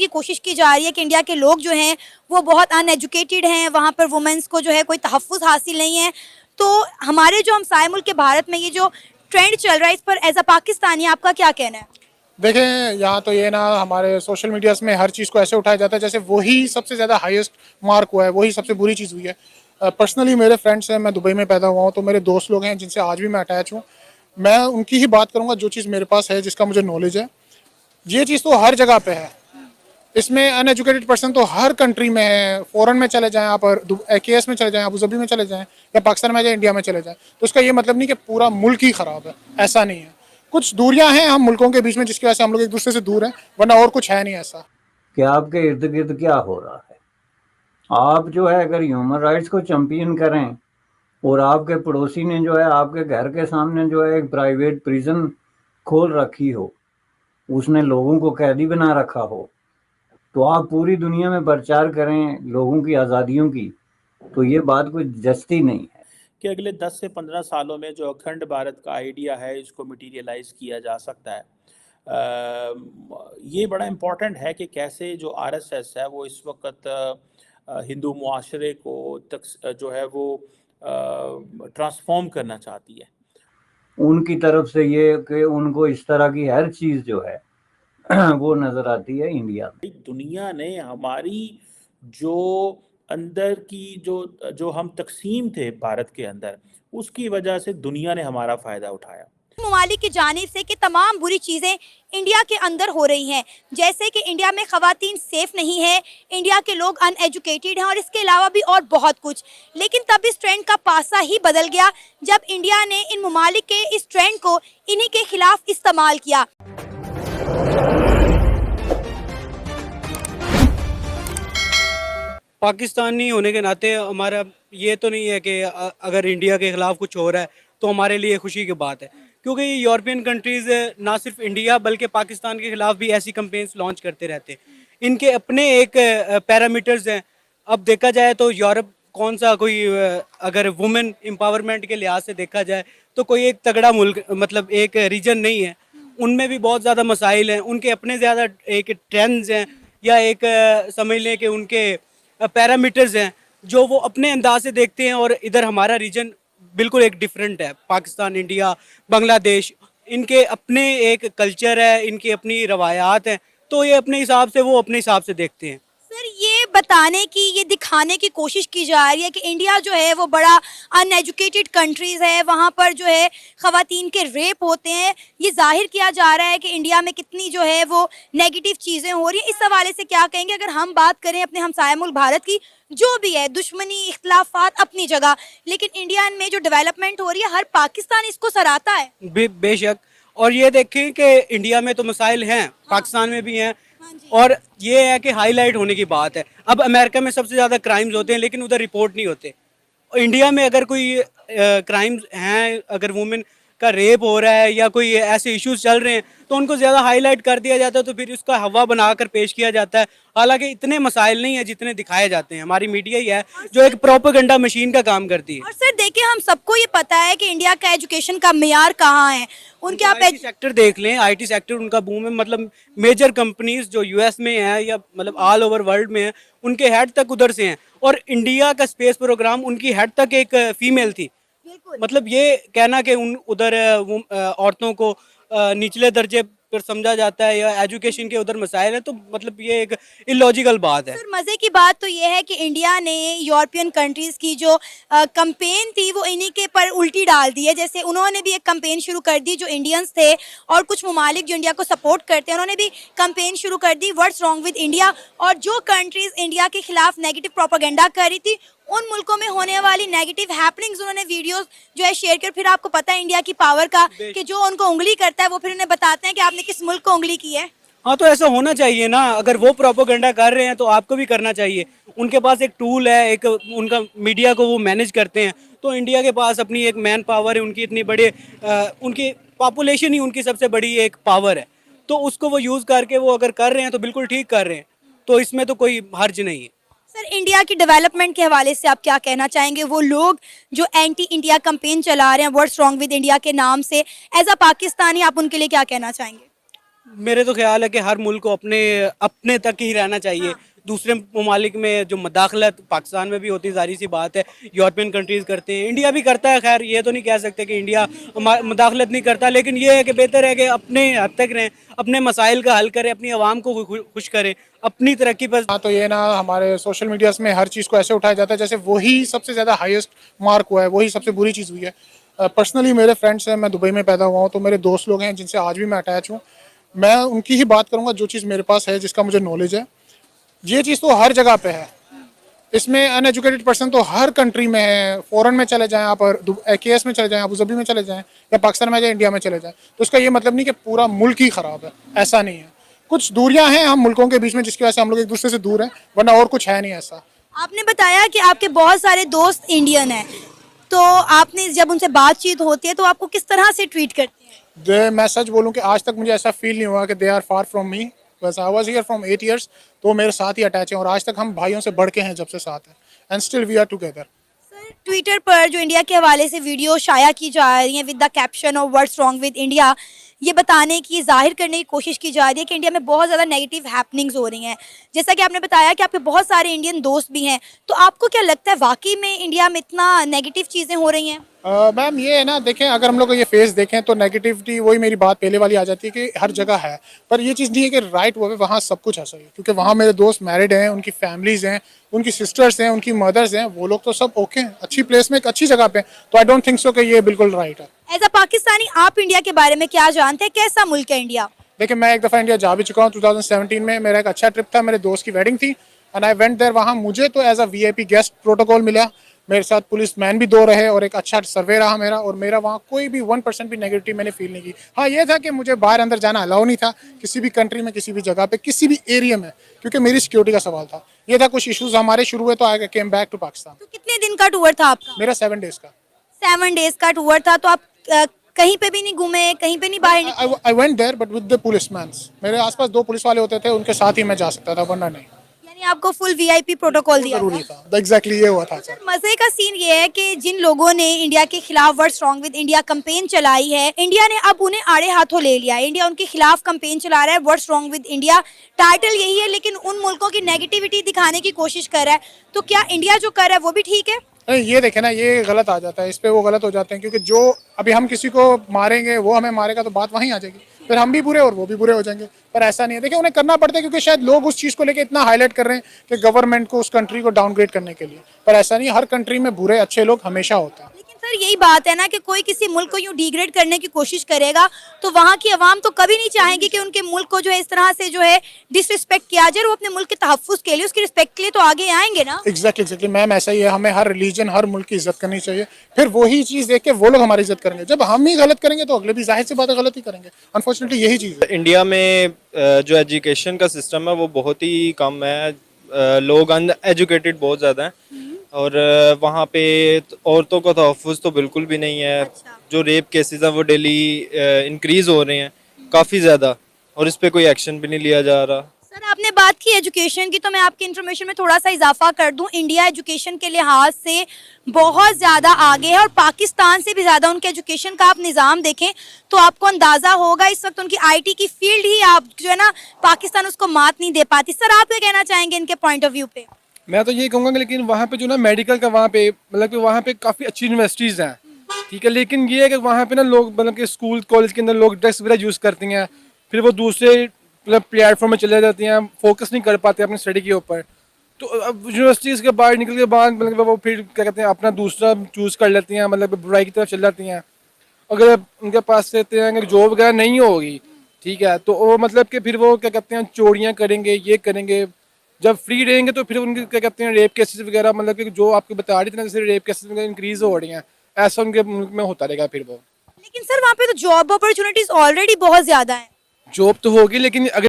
की कोशिश की जा रही है कि इंडिया के लोग जो हैं वो बहुत अनएजुकेटेड हैं, वहाँ पर वुमेन्स को जो है कोई तहफ़्फ़ुज़ हासिल नहीं है। तो हमारे जो हमसाए मुल्क के भारत में ये जो ट्रेंड चल रहा है, इस पर एज़ अ पाकिस्तानी आपका क्या कहना है? देखें, यहाँ तो ये ना हमारे सोशल मीडियाज़ में हर चीज़ को ऐसे उठाया जाता है जैसे वही सबसे ज़्यादा हाईएस्ट मार्क हुआ है, वही सबसे बुरी चीज़ हुई है। पर्सनली मेरे फ्रेंड्स हैं, मैं दुबई में पैदा हुआ हूँ, तो मेरे दोस्त लोग हैं जिनसे आज भी मैं अटैच हूँ। मैं उनकी ही बात करूँगा जो चीज़ मेरे पास है, जिसका मुझे नॉलेज है। ये चीज़ तो हर जगह पे है। इसमें अनएजुकेटेड पर्सन तो हर कंट्री में है। फॉरेन में चले जाएँ आप, और केएस में चले जाएँ, अबू धाबी में चले जाएँ, या पाकिस्तान में जाए, इंडिया में चले जाएँ, तो उसका ये मतलब नहीं कि पूरा मुल्क ही ख़राब है, ऐसा नहीं है। कुछ दूरियां हैं हम मुल्कों के बीच में जिसकी वजह से हम लोग एक दूसरे से दूर हैं, वरना और कुछ है नहीं ऐसा। कि आपके इर्द गिर्द क्या हो रहा है। आप जो है अगर ह्यूमन राइट्स को चैंपियन करें और आपके पड़ोसी ने जो है आपके घर के सामने जो है एक प्राइवेट प्रिजन खोल रखी हो, उसने लोगों को कैदी बना रखा हो, तो आप पूरी दुनिया में प्रचार करें लोगों की आज़ादियों की, तो ये बात कोई जस्ती नहीं है कि अगले 10 से 15 सालों में जो अखंड भारत का आइडिया है इसको मटीरियलाइज किया जा सकता है। ये बड़ा इम्पॉर्टेंट है कि कैसे जो आरएसएस है वो इस वक्त हिंदू मुआशरे को जो है वो ट्रांसफॉर्म करना चाहती है। उनकी तरफ से ये कि उनको इस तरह की हर चीज़ जो है वो नज़र आती है इंडिया में। दुनिया ने हमारी जो अंदर की जो हम तकसीम थे भारत के अंदर, उसकी वजह से दुनिया ने हमारा फ़ायदा उठाया। ममालिक की जानिब से कि तमाम बुरी चीज़ें इंडिया के अंदर हो रही हैं, जैसे कि इंडिया में ख़वातीन सेफ़ नहीं है, इंडिया के लोग अनएजुकेटेड हैं और इसके अलावा भी और बहुत कुछ। लेकिन तब इस ट्रेंड का पासा ही बदल गया जब इंडिया ने इन ममालिक के इस ट्रेंड को इन्हीं के खिलाफ इस्तेमाल किया। पाकिस्तानी होने के नाते हमारा ये तो नहीं है कि अगर इंडिया के ख़िलाफ़ कुछ हो रहा है तो हमारे लिए खुशी की बात है, क्योंकि यूरोपियन कंट्रीज़ ना सिर्फ इंडिया बल्कि पाकिस्तान के ख़िलाफ़ भी ऐसी कैंपेन्स लॉन्च करते रहते हैं। इनके अपने एक पैरामीटर्स हैं। अब देखा जाए तो यूरोप कौन सा कोई अगर वुमेन एम्पावरमेंट के लिहाज से देखा जाए तो कोई एक तगड़ा मुल्क मतलब एक रीजन नहीं है। उनमें भी बहुत ज़्यादा मसाइल हैं, उनके अपने ज़्यादा एक ट्रेंड्स हैं या एक समझ लें कि उनके पैरामीटर्स हैं जो वो अपने अंदाज से देखते हैं। और इधर हमारा रीजन बिल्कुल एक डिफरेंट है। पाकिस्तान, इंडिया, बांग्लादेश, इनके अपने एक कल्चर है, इनकी अपनी रवायात हैं, तो ये अपने हिसाब से वो अपने हिसाब से देखते हैं। सर, ये बताने की, ये दिखाने की कोशिश की जा रही है कि इंडिया जो है वो बड़ा अनएजुकेटेड कंट्रीज़ है, वहाँ पर जो है ख़वातीन के रेप होते हैं। ये जाहिर किया जा रहा है कि इंडिया में कितनी जो है वो नेगेटिव चीज़ें हो रही हैं। इस हवाले से क्या कहेंगे? अगर हम बात करें अपने हमसाया मुल्क भारत की, जो भी है दुश्मनी, इख्तिलाफात अपनी जगह, लेकिन इंडिया में जो डेवलपमेंट हो रही है हर पाकिस्तान इसको सराहता है। बेशक। और ये देखें कि इंडिया में तो मसाइल हैं, पाकिस्तान में भी हैं, और ये है कि हाईलाइट होने की बात है। अब अमेरिका में सबसे ज़्यादा क्राइम्स होते हैं लेकिन उधर रिपोर्ट नहीं होते। और इंडिया में अगर कोई क्राइम्स हैं, अगर वुमेन का रेप हो रहा है या कोई ऐसे इश्यूज चल रहे हैं तो उनको ज़्यादा हाईलाइट कर दिया जाता है, तो फिर उसका हवा बनाकर पेश किया जाता है। हालांकि इतने मसाइल नहीं है जितने दिखाए जाते हैं। हमारी मीडिया ही है जो एक प्रोपेगेंडा मशीन का काम करती है। और सर देखिए, हम सबको ये पता है कि इंडिया का एजुकेशन का मेयार कहाँ है। उनके आप आईटी सेक्टर देख लें, आईटी सेक्टर उनका बूम है। मतलब मेजर कंपनीज जो यूएस में है या मतलब ऑल ओवर वर्ल्ड में है, उनके हेड तक उधर से हैं। और इंडिया का स्पेस प्रोग्राम, उनकी हेड तक एक फीमेल थी। मतलब ये कहना कि उधर औरतों को निचले दर्जे पर समझा जाता है या एजुकेशन के उधर मसाइल है, तो मतलब ये एक इलॉजिकल बात है। सर, मज़े की बात तो ये है कि इंडिया ने यूरोपियन कंट्रीज़ की जो कैंपेन थी वो इन्हीं के पर उल्टी डाल दी है। जैसे उन्होंने भी एक कैंपेन शुरू कर दी, जो इंडियंस थे और कुछ ममालिक जो इंडिया को सपोर्ट करते हैं उन्होंने भी कैंपेन शुरू कर दी, व्हाट्स रॉन्ग विद इंडिया। और जो कंट्रीज़ इंडिया के खिलाफ नेगेटिव प्रोपेगेंडा कर रही थी, उन मुल्कों में होने वाली नेगेटिव हैपनिंग्स उन्होंने वीडियोस जो है शेयर कर। फिर आपको पता है इंडिया की पावर का कि जो उनको उंगली करता है वो फिर उन्हें बताते हैं कि आपने किस मुल्क को उंगली की है। हाँ, तो ऐसा होना चाहिए ना। अगर वो प्रोपेगेंडा कर रहे हैं तो आपको भी करना चाहिए। उनके पास एक टूल है, एक उनका मीडिया को वो मैनेज करते हैं। तो इंडिया के पास अपनी एक मैन पावर है, उनकी इतनी बड़ी उनकी पॉपुलेशन ही उनकी सबसे बड़ी एक पावर है। तो उसको वो यूज़ करके वो अगर कर रहे हैं तो बिल्कुल ठीक कर रहे हैं, तो इसमें तो कोई हर्ज नहीं है। सर, इंडिया की डेवलपमेंट के हवाले से आप क्या कहना चाहेंगे? वो लोग जो एंटी इंडिया कैंपेन चला रहे हैं व्हाट्स रॉन्ग विद इंडिया के नाम से, एज अ पाकिस्तानी आप उनके लिए क्या कहना चाहेंगे? मेरे तो ख्याल है कि हर मुल्क को अपने अपने तक ही रहना चाहिए। दूसरे ममालिक में जो मदाखलत पाकिस्तान में भी होती है, जाहिर सी बात है, यूरोपियन कंट्रीज़ करते हैं, इंडिया भी करता है। खैर ये तो नहीं कह सकते कि इंडिया मदाखलत नहीं करता, लेकिन ये है कि बेहतर है कि अपने हद तक रहें, अपने मसाइल का हल करें, अपनी आवाम को खुश करें, अपनी तरक्की पर। हाँ, तो ये ना हमारे सोशल मीडियाज़ में हर चीज़ को ऐसे उठाया जाता है जैसे वही सबसे ज़्यादा हाईएस्ट मार्क हुआ है, वही सबसे बुरी चीज़ हुई है। पर्सनली मेरे फ्रेंड्स हैं, मैं दुबई में पैदा हुआ हूँ, तो मेरे दोस्त लोग हैं जिनसे आज भी मैं अटैच हूँ। मैं उनकी ही बात करूँगा जो चीज़ मेरे पास है, जिसका मुझे नॉलेज है। ये चीज़ तो हर जगह पे है। इसमें अनएजुकेटेड पर्सन तो हर कंट्री में है। फॉरेन में चले जाएं आप, और केएस में चले जाएं, अबू धाबी में चले जाएं, या पाकिस्तान में जाए, इंडिया में चले जाएं, तो उसका ये मतलब नहीं कि पूरा मुल्क ही ख़राब है, ऐसा नहीं है। कुछ दूरियां हैं हम मुल्कों के बीच में जिसकी वजह से हम लोग एक दूसरे से दूर हैं, वरना और कुछ है नहीं ऐसा। आपने बताया कि आपके बहुत सारे दोस्त इंडियन हैं, तो आपने जब उनसे बातचीत होती है तो आपको किस तरह से ट्रीट करते हैं? मैं सच बोलूं कि आज तक मुझे ऐसा फील नहीं हुआ कि they are far from me. बस I was here from 8 years, तो मेरे साथ ही अटैच हैं और आज तक हम भाइयों से बढ़ के हैं जब से साथ हैं, and still we are together. Sir, Twitter पर जो इंडिया के हवाले से वीडियो शाया की जा रही हैं with the caption of what's wrong with India, ये बताने की, जाहिर करने की कोशिश की जा रही है कि इंडिया में बहुत ज़्यादा नेगेटिव हैपनिंग्स हो रही हैं। जैसा कि आपने बताया कि आपके बहुत सारे इंडियन दोस्त भी हैं, तो आपको क्या लगता है वाकई में इंडिया में इतना नेगेटिव चीज़ें हो रही हैं? मैम ये है ना, देखें, अगर हम लोग ये फेस देखें तो नेगेटिविटी, वही मेरी बात पहले वाली आ जाती है कि हर जगह है, पर ये चीज़ नहीं है कि राइट वे वहाँ सब कुछ ऐसा ही है, क्योंकि वहाँ मेरे दोस्त मैरिड हैं, उनकी फैमिलीज़ हैं, उनकी सिस्टर्स हैं, उनकी मदर्स हैं, वो लोग तो सब ओके हैं, अच्छी प्लेस में, एक अच्छी जगह पे। तो आई डोंट थिंक सो कि ये बिल्कुल राइट है। एज अ पाकिस्तानी आप इंडिया के बारे में क्या जानते हैं? कैसा मुल्क है इंडिया? देखिए, मैं एक दफ़ा इंडिया जा भी चुका हूँ 2017 में। मेरा एक अच्छा ट्रिप था, मेरे दोस्त की वेडिंग थी, एंड आई वेंट देयर। वहाँ मुझे तो as a VIP guest protocol मिला, मेरे साथ पुलिस मैन भी 2 रहे, और एक अच्छा सर्वे रहा मेरा, और मेरा वहाँ कोई भी 1% भी नेगेटिव मैंने फील नहीं की। हाँ, ये था कि मुझे बाहर अंदर जाना अलाउ नहीं था, किसी भी कंट्री में, किसी भी जगह पे, किसी भी एरिया में, क्योंकि मेरी सिक्योरिटी का सवाल था। ये था, कुछ इशूज़ हमारे शुरू हुए तो आई केम बैक टू पाकिस्तान। तो कितने दिन का टूर था आपका? मेरा 7 days का। 7 डेज का टूर था, तो आप कहीं पे भी नहीं घूमे, कहीं पे नहीं बाहर निकले? I went there but with the policeman. मेरे आसपास 2 पुलिस वाले होते थे, उनके साथ ही मैं जा सकता था, वरना नहीं। यानी आपको फुल वीआईपी प्रोटोकॉल दिया जरूरी था? था, एग्जैक्टली ये हुआ था। सर, मजे का सीन ये है कि जिन लोगों ने इंडिया के खिलाफ what's wrong with India campaign चलाई है, इंडिया ने अब उन्हें आड़े हाथों ले लिया है। इंडिया उनके खिलाफ कैंपेन चला रहा है, what's wrong with India title यही है, लेकिन उन मुल्कों की नेगेटिविटी दिखाने की कोशिश कर रहा है। तो क्या इंडिया जो कर रहा है वो भी ठीक है? नहीं, ये देखे ना, ये गलत आ जाता है, इस पे वो गलत हो जाते हैं, क्योंकि जो अभी हम किसी को मारेंगे, वो हमें मारेगा, तो बात वहीं आ जाएगी, फिर हम भी बुरे और वो भी बुरे हो जाएंगे। पर ऐसा नहीं है। देखिए, उन्हें करना पड़ता है क्योंकि शायद लोग उस चीज़ को लेकर इतना हाईलाइट कर रहे हैं कि गवर्नमेंट को उस कंट्री को डाउनग्रेड करने के लिए, पर ऐसा नहीं, हर कंट्री में बुरे अच्छे लोग हमेशा होते हैं। लेकिन सर, यही बात है ना कि कोई किसी मुल्क को यूं डिग्रेड करने की कोशिश करेगा तो वहाँ की आवाम तो कभी नहीं चाहेगी कि उनके मुल्क को जो है इस तरह से जो है डिसरिस्पेक्ट किया जाए। वो अपने मुल्क के तहफ्फुज़ के लिए, उसकी रिस्पेक्ट के लिए तो आगे आएंगे ना। एग्जैक्टली मैम, ऐसा ही है। हमें हर रिलीजन, हर मुल्क की इज्जत करनी चाहिए, फिर वही चीज़ देख के वो लोग हमारी इज्जत करेंगे। जब हम ही गलत करेंगे तो अगले भी जाहिर सी बात है गलत ही करेंगे। अनफॉर्चुनेटली यही चीज़ है। इंडिया में जो एजुकेशन का सिस्टम है वो बहुत ही कम है। लोग अनएजुकेटेड बहुत ज़्यादा हैं, और वहाँ पे औरतों का तहफ़्फ़ुज़ तो बिल्कुल भी नहीं है। अच्छा। जो रेप केसेस हैं वो डेली इंक्रीज़ हो रहे हैं काफ़ी ज़्यादा, और इस पे कोई एक्शन भी नहीं लिया जा रहा। सर, आपने बात की एजुकेशन की, तो मैं आपकी इन्फॉर्मेशन में थोड़ा सा इजाफा कर दूं। इंडिया एजुकेशन के लिहाज से बहुत ज़्यादा आगे है, और पाकिस्तान से भी ज़्यादा। उनके एजुकेशन का आप निज़ाम देखें तो आपको अंदाज़ा होगा, इस वक्त उनकी आईटी की फील्ड ही, आप जो है ना, पाकिस्तान उसको मात नहीं दे पाती। सर, आप क्या कहना चाहेंगे इनके पॉइंट ऑफ व्यू पे? मैं तो ये कहूँगा कि लेकिन वहाँ पे जो ना मेडिकल का, वहाँ पे मतलब कि वहाँ पे काफ़ी अच्छी यूनिवर्सिटीज़ हैं, ठीक है, लेकिन ये है कि वहाँ पे ना लोग मतलब कि स्कूल कॉलेज के अंदर लोग ड्रग्स वगैरह यूज़ करते हैं, फिर वो दूसरे मतलब प्लेटफॉर्म में चले जाते हैं, फोकस नहीं कर पाते अपनी स्टडी के ऊपर। तो अब यूनिवर्सिटीज़ के बाहर निकल के बाद मतलब वो फिर क्या कहते हैं, अपना दूसरा चूज़ कर लेती हैं, मतलब बुराई की तरफ चल जाती हैं। अगर उनके पास रहते हैं, अगर जॉब वगैरह नहीं होगी, ठीक है, तो वो मतलब कि फिर वो क्या कहते हैं, चोरियाँ करेंगे, ये करेंगे। जब फ्री रहेंगे तो फिर उनके क्या कहते हैं, रेप केसेस वगैरह, मतलब कि जो आपको बता रही थी ना, जैसे रेप केसेस वगैरह इंक्रीज हो रही हैं, ऐसा उनके मुल्क में होता रहेगा फिर वो। लेकिन सर, वहाँ पे तो जॉब अपॉर्चुनिटीज ऑलरेडी बहुत ज़्यादा हैं। जॉब तो होगी, लेकिन अगर